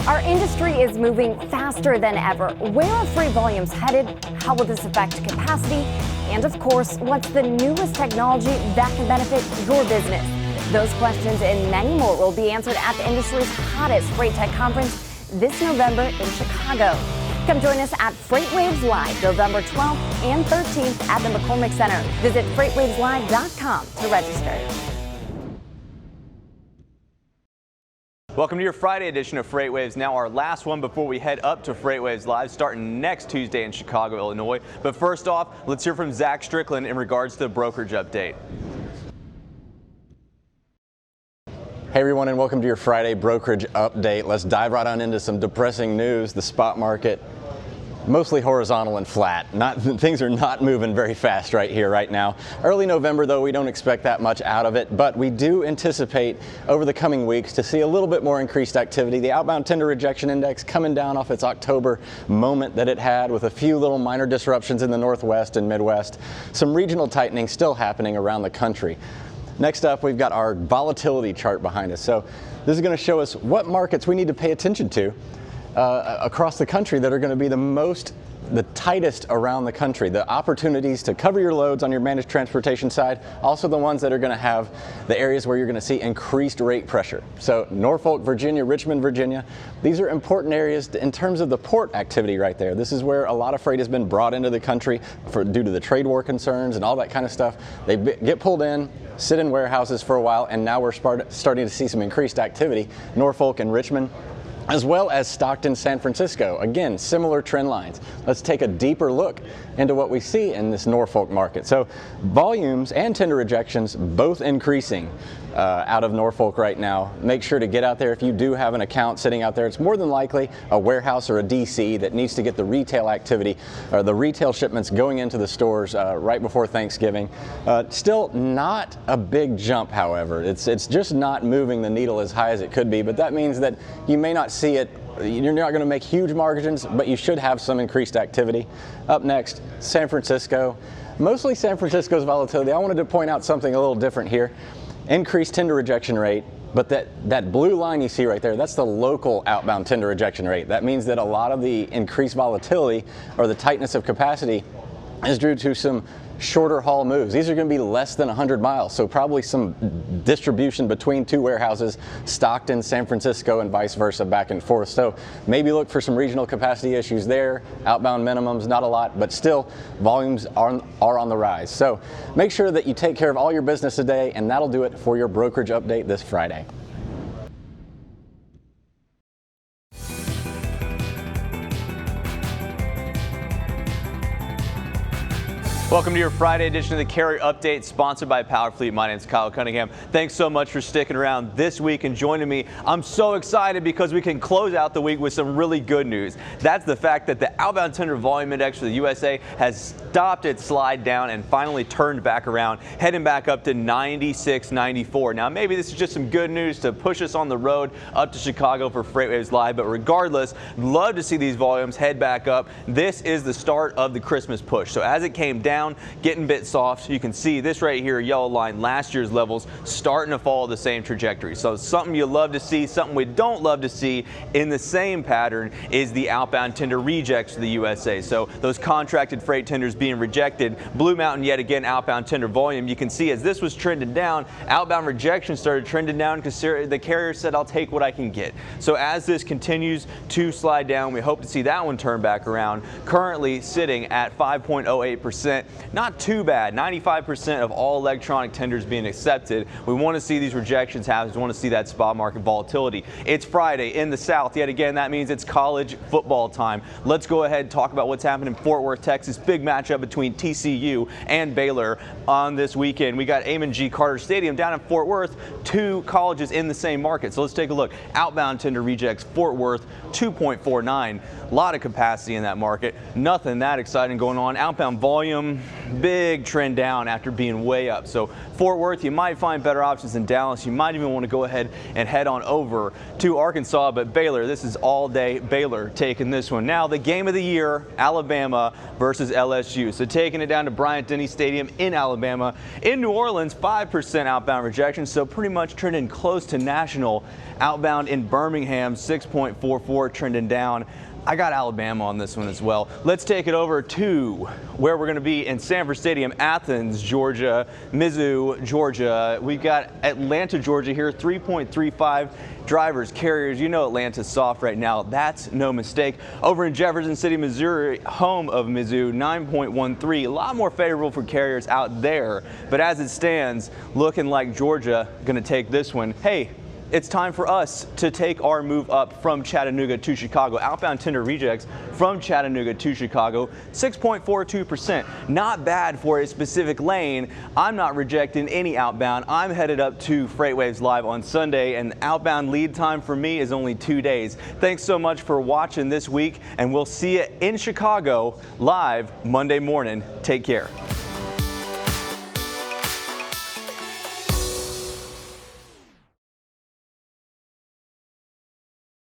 Our industry is moving faster than ever. Where are freight volumes headed? How will this affect capacity? And of course, what's the newest technology that can benefit your business? Those questions and many more will be answered at the industry's hottest freight tech conference this November in Chicago. Come join us at FreightWaves Live November 12th and 13th at the McCormick Center. Visit FreightWavesLive.com to register. Welcome to your Friday edition of FreightWaves Now, our last one before we head up to FreightWaves Live starting next Tuesday in Chicago, Illinois. But first off, let's hear from Zach Strickland in regards to the brokerage update. Hey everyone, and welcome to your Friday brokerage update. Let's dive right on into some depressing news. The spot market, mostly horizontal and flat. Things are not moving very fast right here, right now. Early November, though, we don't expect that much out of it, but we do anticipate over the coming weeks to see a little bit more increased activity. The outbound tender rejection index coming down off its October moment that it had, with a few little minor disruptions in the Northwest and Midwest. Some regional tightening still happening around the country. Next up, we've got our volatility chart behind us. So this is going to show us what markets we need to pay attention to across the country that are going to be the tightest around the country. The opportunities to cover your loads on your managed transportation side, also the ones that are going to have the areas where you're going to see increased rate pressure. So Norfolk, Virginia, Richmond, Virginia, these are important areas in terms of the port activity right there. This is where a lot of freight has been brought into the country due to the trade war concerns and all that kind of stuff. They get pulled in, sit in warehouses for a while, and now we're starting to see some increased activity. Norfolk and Richmond, as well as Stockton, San Francisco. Again, similar trend lines. Let's take a deeper look into what we see in this Norfolk market. So volumes and tender rejections both increasing out of Norfolk right now. Make sure to get out there if you do have an account sitting out there. It's more than likely a warehouse or a DC that needs to get the retail activity or the retail shipments going into the stores right before Thanksgiving. Still not a big jump, however. It's just not moving the needle as high as it could be, but that means that you may not see it. You're not going to make huge margins, but you should have some increased activity. Up next, San Francisco. Mostly San Francisco's volatility. I wanted to point out something a little different here. Increased tender rejection rate, but that blue line you see right there, that's the local outbound tender rejection rate. That means that a lot of the increased volatility or the tightness of capacity is due to some shorter haul moves. These are going to be less than 100 miles, so probably some distribution between two warehouses, Stockton, San Francisco, and vice versa, back and forth. So maybe look for some regional capacity issues there. Outbound minimums, not a lot, but still volumes are on the rise. So make sure that you take care of all your business today, and that'll do it for your brokerage update this Friday. Welcome to your Friday edition of the Carrier Update, sponsored by Powerfleet. My name is Kyle Cunningham. Thanks so much for sticking around this week and joining me. I'm so excited because we can close out the week with some really good news. That's the fact that the outbound tender volume index for the USA has stopped its slide down and finally turned back around, heading back up to 96.94. Now, maybe this is just some good news to push us on the road up to Chicago for FreightWaves Live, but regardless, love to see these volumes head back up. This is the start of the Christmas push. So as it came down, getting a bit soft. You can see this right here, yellow line, last year's levels starting to follow the same trajectory. So something you love to see, something we don't love to see in the same pattern is the outbound tender rejects for the USA. So those contracted freight tenders being rejected. Blue Mountain yet again outbound tender volume. You can see as this was trending down, outbound rejection started trending down because the carrier said, I'll take what I can get. So as this continues to slide down, we hope to see that one turn back around. Currently sitting at 5.08%. Not too bad. 95% of all electronic tenders being accepted. We want to see these rejections happen. We want to see that spot market volatility. It's Friday in the South. Yet again, that means it's college football time. Let's go ahead and talk about what's happening in Fort Worth, Texas. Big matchup between TCU and Baylor on this weekend. We got Amon G. Carter Stadium down in Fort Worth. Two colleges in the same market. So let's take a look. Outbound tender rejects, Fort Worth, 2.49. A lot of capacity in that market. Nothing that exciting going on. Outbound volume, Stadium, big trend down after being way up. So Fort Worth, you might find better options in Dallas. You might even want to go ahead and head on over to Arkansas, but Baylor, this is all day Baylor taking this one. Now the game of the year, Alabama versus LSU. So taking it down to Bryant-Denny Stadium in Alabama. In New Orleans, 5% outbound rejection, so pretty much trending close to national. Outbound in Birmingham, 6.44, trending down. I got Alabama on this one as well. Let's take it over to where we're going to be in Sanford Stadium, Athens, Georgia, Mizzou, Georgia. We've got Atlanta, Georgia here, 3.35 drivers, carriers. You know Atlanta's soft right now. That's no mistake. Over in Jefferson City, Missouri, home of Mizzou, 9.13. A lot more favorable for carriers out there. But as it stands, looking like Georgia going to take this one. Hey, it's time for us to take our move up from Chattanooga to Chicago. Outbound tender rejects from Chattanooga to Chicago, 6.42%. Not bad for a specific lane. I'm not rejecting any outbound. I'm headed up to FreightWaves Live on Sunday, and outbound lead time for me is only 2 days. Thanks so much for watching this week, and we'll see you in Chicago live Monday morning. Take care.